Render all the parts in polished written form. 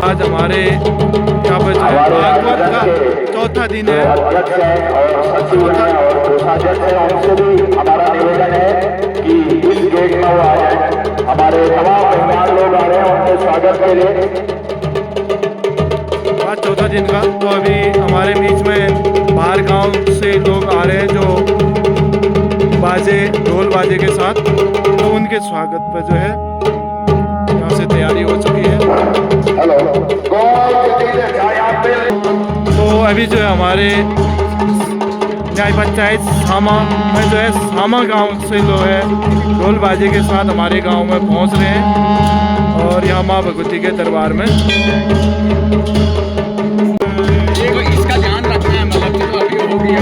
आज हमारे यहाँ पर जो है भागवत का चौथा दिन है। हमारा निवेदन है कि इस गेट में वो आ जाए। हमारे तमाम मेहमान लोग आ रहे हैं उनके स्वागत के लिए। आज चौथा दिन का, तो अभी हमारे बीच में बाहर गांव से लोग आ रहे हैं जो बाजे ढोल बाजे के साथ, तो उनके स्वागत पर जो है यहाँ से तैयारी हो चुकी है। हेलो, तो अभी जो है हमारे न्याय पंचायत सामा में जो है सामा गांव से लोग है ढोल बाजे के साथ हमारे गांव में पहुंच रहे हैं और यहाँ माँ भगवती के दरबार में इसका ध्यान रखना है। मतलब जो अभी हो गया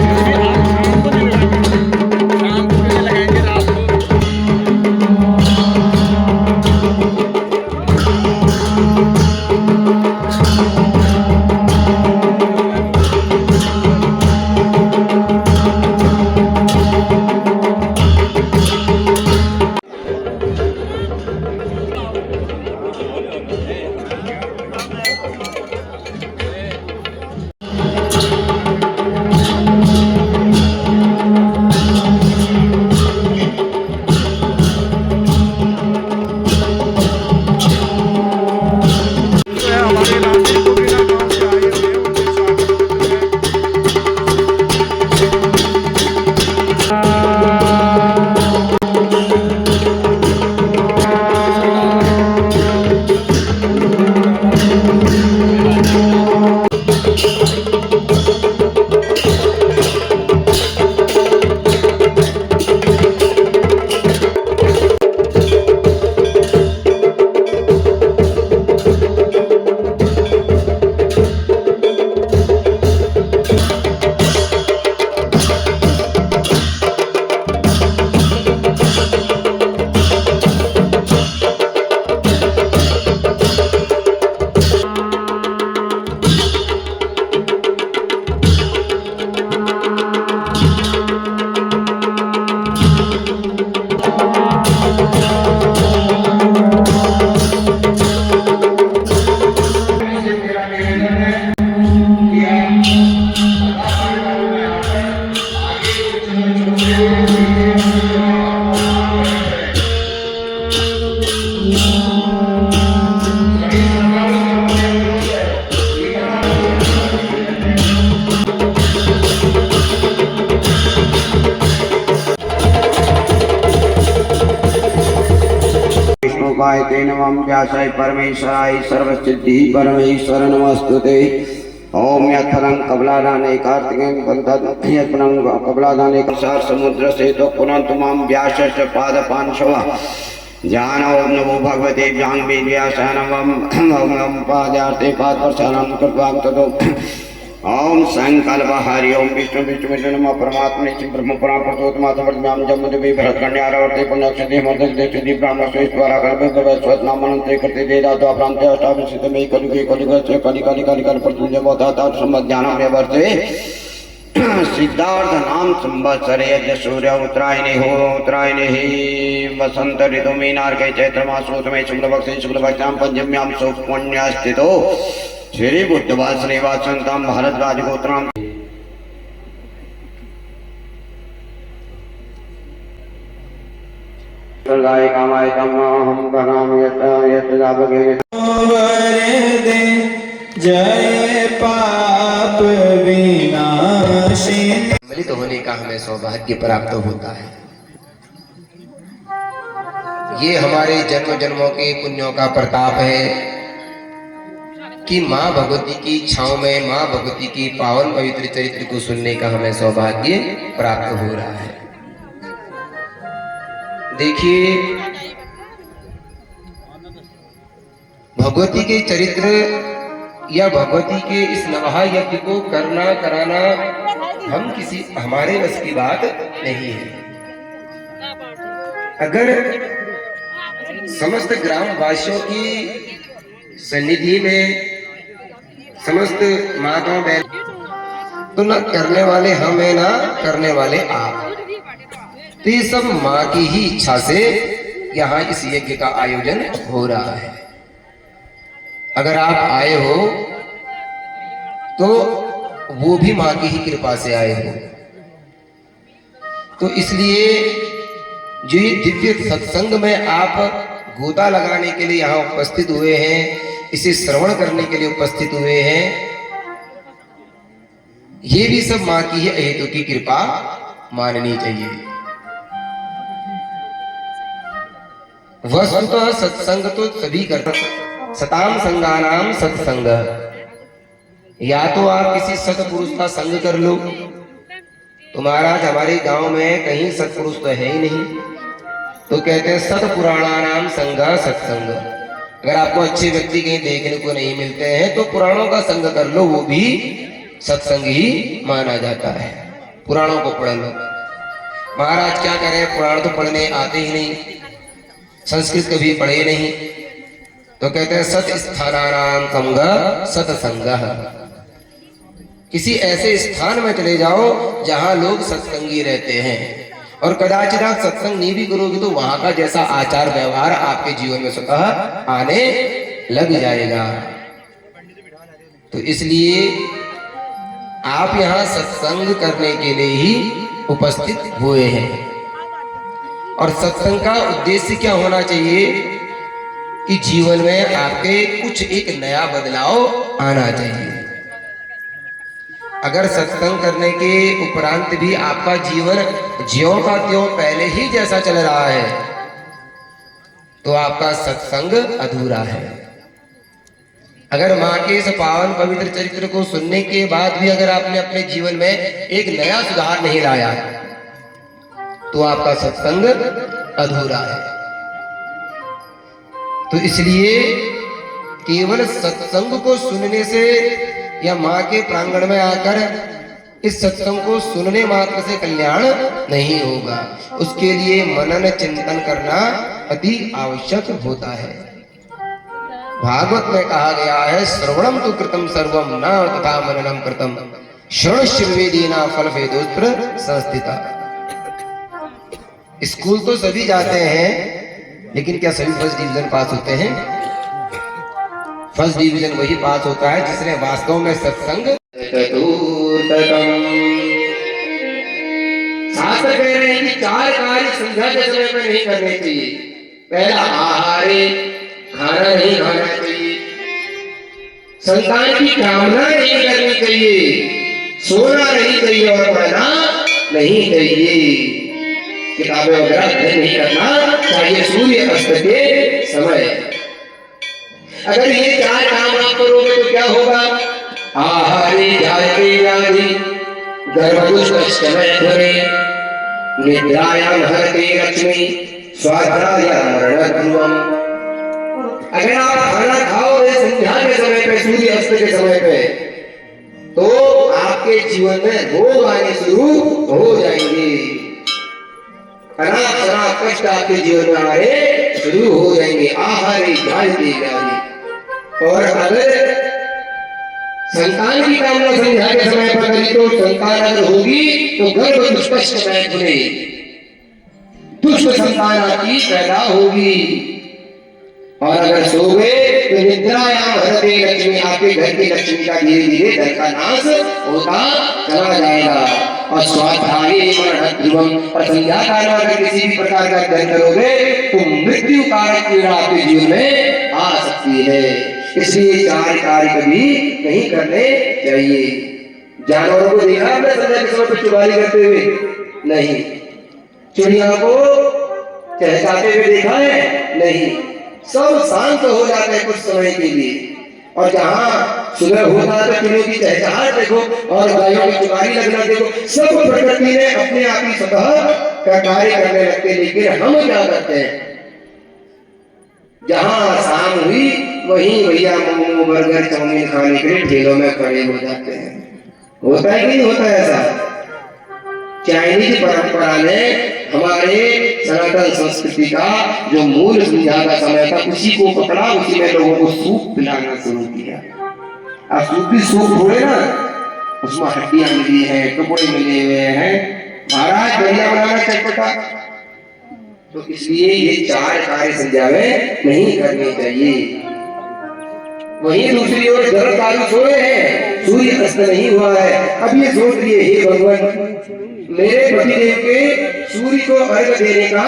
नमः व्यासाय परमेश्वराय सर्वसिद्धि परमेश्वर नमस्तुते। ओम यत्फलं कबलादाने कार्तिकेय यत्फलं कबलादाने कसार समुद्र से तो पुनन्तु मां व्यासस्य पादपांशव ज्ञान ओम नमो भगवते ज्ञानवे व्यासाय नमः ओम पादार्थे पादपर्शानं कृत्वा ततो ओम संकल्प हरि ओम विष्णु विष्णु विष्णु नमः परमात्मने ब्रह्म पुराण प्रतोतमातमर्म्याम जम्मदेवी भरतकन्यारावर्ते पुण्यक्षते मर्दक्षते ब्राह्मण श्रेष्ठवारा कल्पे स्वनामनंते कृते देदातो प्रांते अष्टादशतमे कलियुगे कलियुगस्य कलिकालिकालिकाल प्रतुल्य बोधाता सम्मज्ञानं व्यवर्ते सिद्धार्थ नाम संवत्सरे यज्ञ सूर्य उत्तरायणे हो उत्तरायणे ही वसंत ऋतु मीनार्के चैत्र मासोत्तमे शुक्लपक्षे शुक्लपक्षां पंचम्यां सुपुण्यस्थितो श्री बुद्धवास श्रीवासंतां भारद्वाज गोत्रां सर्गाय कामाय तमहं भगामि यत्तदाभगे वरदे जय पाप विनाशिनी। सम्मिलित होने का हमें सौभाग्य प्राप्त होता है। ये हमारे जन्म जन्मों के पुण्यों का प्रताप है कि माँ भगवती की छांव में माँ भगवती की पावन पवित्र चरित्र को सुनने का हमें सौभाग्य प्राप्त हो रहा है। देखिए, भगवती के चरित्र या भगवती के इस नवहा यज्ञ को करना कराना हमारे बस की बात नहीं है। अगर समस्त ग्रामवासियों की सन्निधि में समस्त माताओं बहन तो न करने वाले हम है ना करने वाले आप, तो ये सब माँ की ही इच्छा से यहाँ इस यज्ञ का आयोजन हो रहा है। अगर आप आए हो तो वो भी माँ की ही कृपा से आए हो। तो इसलिए जो ये दिव्य सत्संग में आप गोता लगाने के लिए यहाँ उपस्थित हुए हैं, इसे श्रवण करने के लिए उपस्थित हुए हैं, ये भी सब माँ की ही अहेतु की कृपा माननी चाहिए। वस्तुतः सत्संग तो सभी करते, सताम संगानाम सत्संग। या तो आप किसी सत्पुरुष का संग कर लो, तो महाराज हमारे गांव में कहीं सत्पुरुष तो है ही नहीं, तो कहते हैं सतपुराणानाम संग सत्संग। अगर आपको अच्छे व्यक्ति कहीं देखने को नहीं मिलते हैं तो पुराणों का संग कर लो, वो भी सत्संग ही माना जाता है। पुराणों को पढ़ लो। महाराज क्या करें, पुराण तो पढ़ने आते ही नहीं, संस्कृत कभी पढ़े नहीं, तो कहते हैं सत स्थानानाम संग सत्संग। किसी ऐसे स्थान में चले जाओ जहां लोग सत्संगी रहते हैं, और कदाचित आप सत्संग नहीं भी करोगे तो वहां का जैसा आचार व्यवहार आपके जीवन में स्वतः आने लग जाएगा। तो इसलिए आप यहाँ सत्संग करने के लिए ही उपस्थित हुए हैं। और सत्संग का उद्देश्य क्या होना चाहिए कि जीवन में आपके कुछ एक नया बदलाव आना चाहिए। अगर सत्संग करने के उपरांत भी आपका जीवन ज्यों का त्यों पहले ही जैसा चल रहा है तो आपका सत्संग अधूरा है। अगर माँ के इस पावन पवित्र चरित्र को सुनने के बाद भी अगर आपने अपने जीवन में एक नया सुधार नहीं लाया तो आपका सत्संग अधूरा है। तो इसलिए केवल सत्संग को सुनने से या माँ के प्रांगण में आकर इस सत्संग को सुनने मात्र से कल्याण नहीं होगा, उसके लिए मनन चिंतन करना अति आवश्यक होता है। भागवत में कहा गया है, श्रवणम तो कृतम सर्वम न तथा मननम कृतम श्रवणश्रवेदीना फल भेदोत्र संस्थिता। स्कूल तो सभी जाते हैं, लेकिन क्या सभी फर्स्ट डिवीजन पास होते हैं? फर्स्ट डिवीजन वही पास होता है जिसने वास्तव में सत्संग। शास्त्र कह रहे हैं कि 4 कार्य संध्या के समय में नहीं करने चाहिए। पहला, आहारे, खाना नहीं खाना चाहिए, संतान की कामना नहीं करनी चाहिए, सोना नहीं चाहिए और पढ़ना नहीं चाहिए, किताबें वगैरह अध्ययन नहीं करना चाहिए सूर्य अस्त के समय। अगर ये 4 काम आप करोगे तो क्या होगा? आहारे जायते व्याधि गर्भदुष्टमय निद्रायाम हरते लक्ष्मी स्वाध्याय मरण ध्रुवम। अगर आप खाना खाओगे संध्या के समय पे, सूर्य अस्त के समय पे, तो आपके जीवन में रोग आने शुरू हो जाएंगे, अनाप शनाप कष्ट आपके जीवन में आने शुरू हो जाएंगे। आहारे जायते व्याधि। और अगर संतान की कामना संध्या के समय पर करी तो संतान अगर होगी तो गर्भ दुष्टमय खुले, दुष्ट संतान आपकी पैदा होगी। और अगर सो गए तो निद्रायाम हरते लक्ष्मी, आपके घर की लक्ष्मी का धीरे धीरे धन का नाश होता चला जाएगा। और स्वाध्याय मरण ध्रुवम, और संध्या काल में अगर किसी भी प्रकार का अध्ययन करोगे तो मृत्यु कारक पीड़ा आपके जीवन में आ सकती है। इसलिए 4 कार्य कभी नहीं करने चाहिए। जानवरों को देखा आपने संध्या के समय पर चुगाली करते हुए? नहीं। चिड़िया को चहचहाते हुए देखा है? नहीं। सब शांत हो जाते हैं कुछ समय के लिए, और जहां सुबह होता है तो चिड़ियों की चहचहाट देखो और गायों की चुगाली लगना देखो, सब प्रकृति ने अपने आप ही स्वतः का कार्य करने लगते। लेकिन हम क्या करते हैं? जहां शाम हुई वहीं भैया मोमो बर्गर चाउमीन खाने के लिए ठेलों में खड़े हो जाते हैं। होता है कि नहीं होता है ऐसा? चाइनीज परंपरा ने हमारे सनातन संस्कृति का जो मूल संध्या का समय था उसी को पकड़ा, उसी में लोगों को सूप पिलाना शुरू किया। अब सूप भी सूप थोड़े ना, उसमें हड्डियां मिली है, टुकड़े मिले हुए हैं, महाराज बढ़िया बनाना चटपटा। तो इसलिए ये 4 कार्य संध्या में नहीं करने चाहिए। वहीं दूसरी ओर गर्म तारू सोए हैं, सूर्य अस्त नहीं हुआ है। अब ये सोच लिए, हे भगवान, मेरे पतिदेव के सूर्य को अर्घ देने का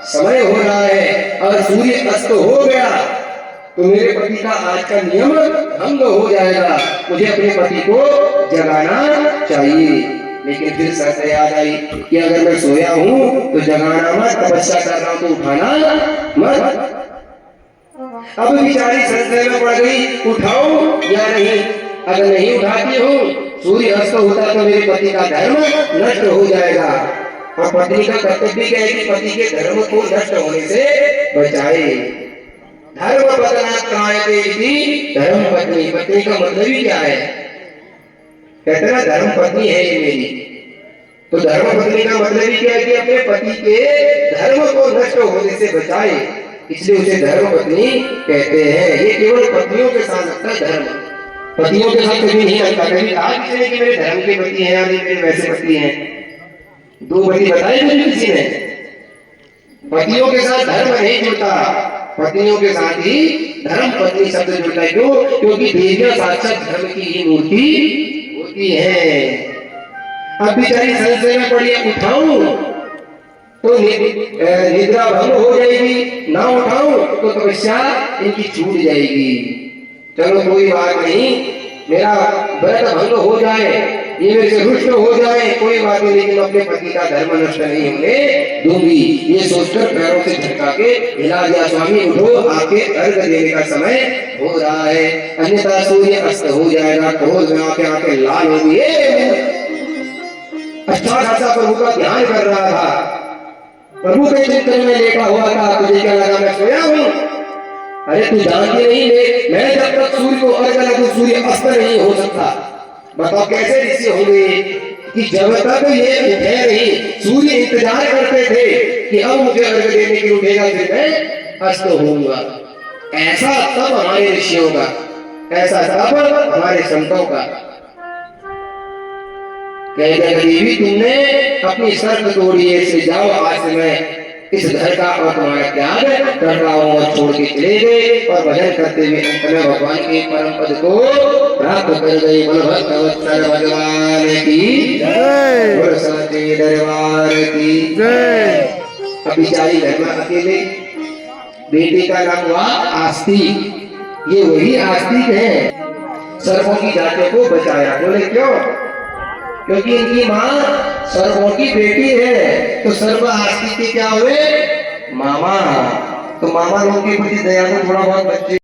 समय हो रहा है और सूर्य अस्त हो गया तो मेरे पति का आज का नियम भंग हो जाएगा। मुझे अपने पति को जगाना चाहिए। लेकिन फिर शर्त याद आई कि अगर मैं सोया हूं तो जगाना मत, तपस्या कर रहा हूं तो उठाना मत। अब बेचारी संशय में पड़ गई, उठाओ या नहीं। अगर नहीं उठाती हूँ, सूर्य अस्त होता तो मेरे पति का धर्म नष्ट हो जाएगा। और पत्नी का कर्तव्य क्या है कि पति के धर्म को नष्ट होने से बचाए। धर्म पत्नी थी, धर्म पत्नी। पत्नी का मतलब ही क्या है? कहते ना धर्म पत्नी है ये मेरी। तो धर्म पत्नी का मतलब ही क्या है कि अपने पति के धर्म को नष्ट होने से बचाए, इसलिए उसे धर्म पत्नी कहते हैं। ये केवल पत्नियों के साथ लगता है धर्म, पतियों के साथ कभी नहीं लगता। कभी कहा किसी ने कि मेरे धर्म के पति हैं या मेरे वैसे पति हैं? दो पति बताए कभी किसी ने? पतियों के साथ धर्म नहीं जुड़ता, पत्नियों के साथ ही धर्म पत्नी शब्द जुड़ता है। क्यों? क्योंकि देवियां साक्षात धर्म की ही मूर्ति होती है। अब बेचारी संशय में पड़ी, उठाऊं तो निद्रा भंग हो जाएगी, ना उठाऊं तो तपस्या इनकी छूट जाएगी। चलो कोई बात नहीं, मेरा व्रत भंग हो जाए, ये मेरे से रुष्ट हो जाए, कोई बात नहीं, लेकिन अपने पति का धर्म नष्ट नहीं होने दूंगी। ये सोचकर पैरों से झटका के हिला दिया, स्वामी उठो, आपके अर्घ देने का समय हो रहा है, अन्यथा सूर्य अस्त हो जाएगा। क्रोध में आके आके लाल होगी। अच्छा खासा प्रभु का ध्यान कर रहा था, प्रभु के चिंतन में लेटा हुआ था। तुझे क्या लगा मैं सोया हूँ? अरे तू जानती नहीं, मैं जब तक सूर्य को अर्घ न दूं सूर्य अस्त नहीं हो सकता। बताओ कैसे ऋषि होंगे कि जब तक ये उठे नहीं, सूर्य इंतजार करते थे कि अब मुझे अर्घ देने के लिए उठेगा फिर मैं अस्त होऊंगा। ऐसा तब हमारे ऋषियों का, ऐसा तब हमारे संतों का। कहते देवी तुमने अपनी शर्त तोड़ी है, इसलिए जाओ, आज से मैं इस घर का और तुम्हारा त्याग कर रहा हूँ। और छोड़ के चले गए और भजन करते हुए अंत में भगवान के परम पद को प्राप्त कर गए। बोल भक्तवत्सल भगवान की जय, बोल सच्चे दरबार की जय। अब बेचारी घर में अकेले, बेटे का नाम हुआ आस्तिक। ये वही आस्तिक है सर्पों की जाति को बचाया। बोले क्यों? क्योंकि इनकी माँ सर्पों की बेटी है, तो सर्प आस्तिक के क्या हुए? मामा। तो मामा लोग के प्रति दया को थोड़ा बहुत बच्चे